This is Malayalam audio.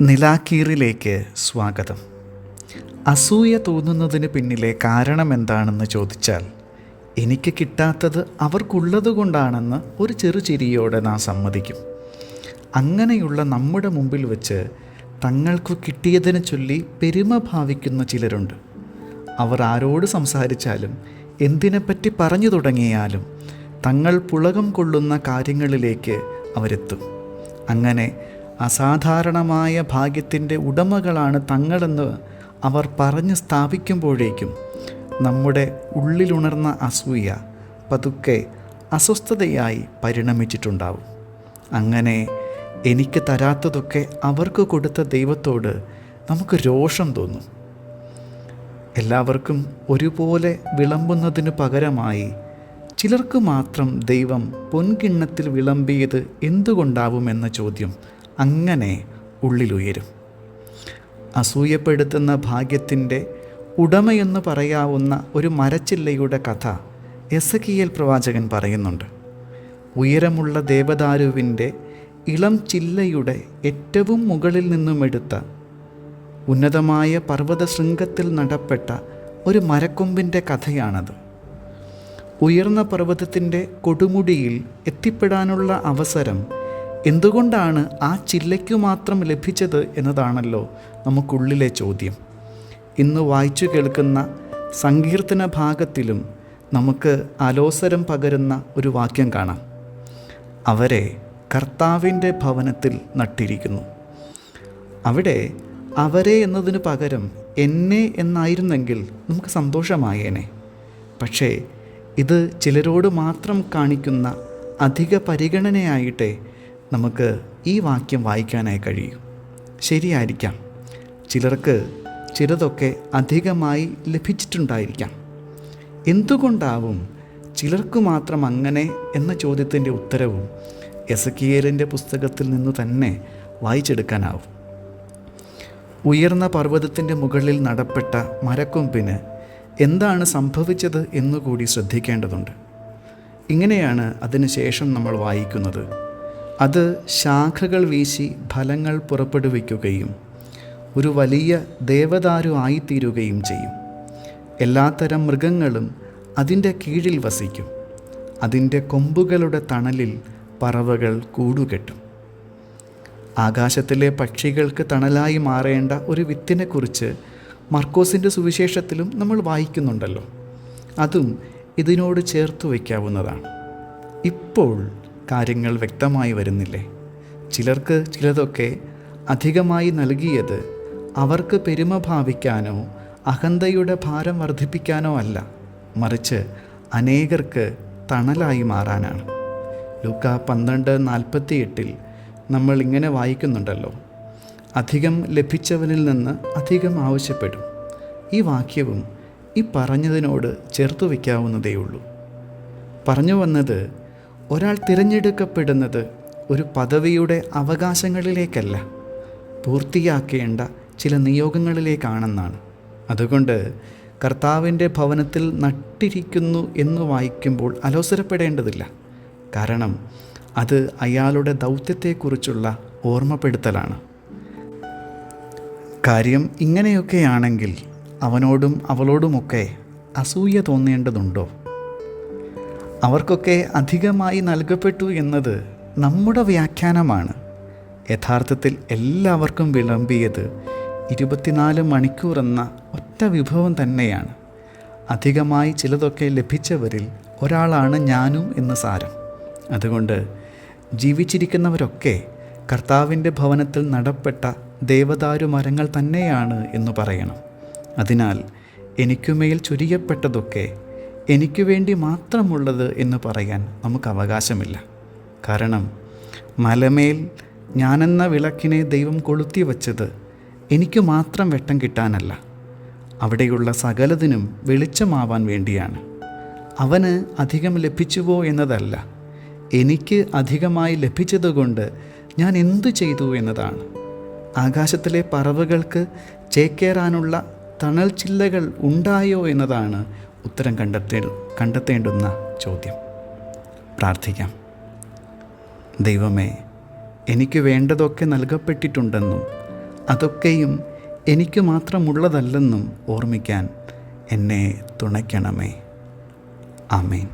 നിലാക്കീറിലേക്ക് സ്വാഗതം. അസൂയ തോന്നുന്നതിന് പിന്നിലെ കാരണം എന്താണെന്ന് ചോദിച്ചാൽ, എനിക്ക് കിട്ടാത്തത് അവർക്കുള്ളതുകൊണ്ടാണെന്ന് ഒരു ചെറുചിരിയോടെ നാം സമ്മതിക്കും. അങ്ങനെയുള്ള നമ്മുടെ മുമ്പിൽ വെച്ച് തങ്ങൾക്ക് കിട്ടിയതിനെ ചൊല്ലി പെരുമ ഭാവിക്കുന്ന ചിലരുണ്ട്. അവർ ആരോട് സംസാരിച്ചാലും എന്തിനെപ്പറ്റി പറഞ്ഞു തുടങ്ങിയാലും തങ്ങൾ പുളകം കൊള്ളുന്ന കാര്യങ്ങളിലേക്ക് അവരെത്തും. അങ്ങനെ അസാധാരണമായ ഭാഗ്യത്തിൻ്റെ ഉടമകളാണ് തങ്ങളെന്ന് അവർ പറഞ്ഞ് സ്ഥാപിക്കുമ്പോഴേക്കും നമ്മുടെ ഉള്ളിലുണർന്ന അസൂയ പതുക്കെ അസ്വസ്ഥതയായി പരിണമിച്ചിട്ടുണ്ടാവും. അങ്ങനെ എനിക്ക് തരാത്തതൊക്കെ അവർക്ക് കൊടുത്ത ദൈവത്തോട് നമുക്ക് രോഷം തോന്നും. എല്ലാവർക്കും ഒരുപോലെ വിളമ്പുന്നതിനു പകരമായി ചിലർക്ക് മാത്രം ദൈവം പൊൻകിണ്ണത്തിൽ വിളമ്പിയത് എന്തുകൊണ്ടാവുമെന്ന ചോദ്യം അങ്ങനെ ഉള്ളിലുയരും. അസൂയപ്പെടുത്തുന്ന ഭാഗ്യത്തിൻ്റെ ഉടമയെന്ന് പറയാവുന്ന ഒരു മരച്ചില്ലയുടെ കഥ എസെക്കിയേൽ പ്രവാചകൻ പറയുന്നുണ്ട്. ഉയരമുള്ള ദേവദാരുവിൻ്റെ ഇളം ചില്ലയുടെ ഏറ്റവും മുകളിൽ നിന്നുമെടുത്ത ഉന്നതമായ പർവ്വത ശൃംഗത്തിൽ നടപ്പെട്ട ഒരു മരക്കൊമ്പിൻ്റെ കഥയാണത്. ഉയർന്ന പർവ്വതത്തിൻ്റെ കൊടുമുടിയിൽ എത്തിപ്പെടാനുള്ള അവസരം എന്തുകൊണ്ടാണ് ആ ചില്ലയ്ക്കു മാത്രം ലഭിച്ചത് എന്നതാണല്ലോ നമുക്കുള്ളിലെ ചോദ്യം. ഇന്ന് വായിച്ചു കേൾക്കുന്ന സങ്കീർത്തന ഭാഗത്തിലും നമുക്ക് ആലോസരം പകരുന്ന ഒരു വാക്യം കാണാം. അവരെ കർത്താവിൻ്റെ ഭവനത്തിൽ നട്ടിരിക്കുന്നു. അവിടെ അവരെ എന്നതിന് പകരം എന്നെ എന്നായിരുന്നെങ്കിൽ നമുക്ക് സന്തോഷമായേനെ. പക്ഷേ ഇത് ചിലരോട് മാത്രം കാണിക്കുന്ന അധിക പരിഗണനയായിട്ടേ നമുക്ക് ഈ വാക്യം വായിക്കാനായി കഴിയും. ശരിയായിരിക്കാം, ചിലർക്ക് ചിലതൊക്കെ അധികമായി ലഭിച്ചിട്ടുണ്ടായിരിക്കാം. എന്തുകൊണ്ടാവും ചിലർക്ക് മാത്രം അങ്ങനെ എന്ന ചോദ്യത്തിൻ്റെ ഉത്തരവും എസെക്കിയേലിൻ്റെ പുസ്തകത്തിൽ നിന്ന് തന്നെ വായിച്ചെടുക്കാനാവും. ഉയർന്ന പർവ്വതത്തിൻ്റെ മുകളിൽ നടപ്പെട്ട മരക്കൊമ്പിന് എന്താണ് സംഭവിച്ചത് എന്നുകൂടി ശ്രദ്ധിക്കേണ്ടതുണ്ട്. ഇങ്ങനെയാണ് അതിനുശേഷം നമ്മൾ വായിക്കുന്നത്. അത് ശാഖകൾ വീശി ഫലങ്ങൾ പുറപ്പെടുവിക്കുകയും ഒരു വലിയ ദേവദാരു ആയിത്തീരുകയും ചെയ്യും. എല്ലാത്തരം മൃഗങ്ങളും അതിൻ്റെ കീഴിൽ വസിക്കും. അതിൻ്റെ കൊമ്പുകളുടെ തണലിൽ പറവകൾ കൂടുകെട്ടും. ആകാശത്തിലെ പക്ഷികൾക്ക് തണലായി മാറേണ്ട ഒരു വിത്തിനെക്കുറിച്ച് മർക്കോസിൻ്റെ സുവിശേഷത്തിലും നമ്മൾ വായിക്കുന്നുണ്ടല്ലോ. അതും ഇതിനോട് ചേർത്ത് വയ്ക്കാവുന്നതാണ്. ഇപ്പോൾ കാര്യങ്ങൾ വ്യക്തമായി വരുന്നില്ലേ? ചിലർക്ക് ചിലതൊക്കെ അധികമായി നൽകിയത് അവർക്ക് പെരുമ ഭാവിക്കാനോ അഹന്തയുടെ ഭാരം വർദ്ധിപ്പിക്കാനോ അല്ല, മറിച്ച് അനേകർക്ക് തണലായി മാറാനാണ്. ലൂക്കാ 12:48 നമ്മൾ ഇങ്ങനെ വായിക്കുന്നുണ്ടല്ലോ, അധികം ലഭിച്ചവനിൽ നിന്ന് അധികം ആവശ്യപ്പെടും. ഈ വാക്യവും ഈ പറഞ്ഞതിനോട് ചേർത്ത് വയ്ക്കാവുന്നതേയുള്ളൂ. പറഞ്ഞു വന്നത്, ഒരാൾ തിരഞ്ഞെടുക്കപ്പെടുന്നത് ഒരു പദവിയുടെ അവകാശങ്ങളിലേക്കല്ല, പൂർത്തിയാക്കേണ്ട ചില നിയോഗങ്ങളിലേക്കാണെന്നാണ്. അതുകൊണ്ട് കർത്താവിൻ്റെ ഭവനത്തിൽ നട്ടിരിക്കുന്നു എന്ന് വായിക്കുമ്പോൾ അലോസരപ്പെടേണ്ടതില്ല. കാരണം അത് അയാളുടെ ദൗത്യത്തെക്കുറിച്ചുള്ള ഓർമ്മപ്പെടുത്തലാണ്. കാര്യം ഇങ്ങനെയൊക്കെയാണെങ്കിൽ അവനോടും അവളോടുമൊക്കെ അസൂയ തോന്നേണ്ടതുണ്ടോ? അവർക്കൊക്കെ അധികമായി നൽകപ്പെട്ടു എന്നത് നമ്മുടെ വ്യാഖ്യാനമാണ്. യഥാർത്ഥത്തിൽ എല്ലാവർക്കും വിളമ്പിയത് 24 മണിക്കൂർ എന്ന ഒറ്റ വിഭവം തന്നെയാണ്. അധികമായി ചിലതൊക്കെ ലഭിച്ചവരിൽ ഒരാളാണ് ഞാനും എന്ന് സാരം. അതുകൊണ്ട് ജീവിച്ചിരിക്കുന്നവരൊക്കെ കർത്താവിൻ്റെ ഭവനത്തിൽ നടപ്പെട്ട ദേവദാരു മരങ്ങൾ തന്നെയാണ് എന്ന് പറയണം. അതിനാൽ എനിക്കുമേൽ ചൊരിയപ്പെട്ടതൊക്കെ എനിക്ക് വേണ്ടി മാത്രമുള്ളത് എന്ന് പറയാൻ നമുക്ക് അവകാശമില്ല. കാരണം മലമേൽ ഞാനെന്ന വിളക്കിനെ ദൈവം കൊളുത്തി വച്ചത് എനിക്ക് മാത്രം വെട്ടം കിട്ടാനല്ല, അവിടെയുള്ള സകലതിനും വെളിച്ചമാവാൻ വേണ്ടിയാണ്. അവന് അധികം ലഭിച്ചുവോ എന്നതല്ല, എനിക്ക് അധികമായി ലഭിച്ചതുകൊണ്ട് ഞാൻ എന്തു ചെയ്തു എന്നതാണ്. ആകാശത്തിലെ പറവകൾക്ക് ചേക്കേറാനുള്ള തണൽ ചില്ലകൾ ഉണ്ടായോ എന്നതാണ് ഉത്തരം കണ്ടെത്തേണ്ടുന്ന ചോദ്യം. പ്രാർത്ഥിക്കാം. ദൈവമേ, എനിക്ക് വേണ്ടതൊക്കെ നൽകപ്പെട്ടിട്ടുണ്ടെന്നും അതൊക്കെയും എനിക്ക് മാത്രമുള്ളതല്ലെന്നും ഓർമ്മിക്കാൻ എന്നെ തുണയ്ക്കണമേ. ആമേൻ.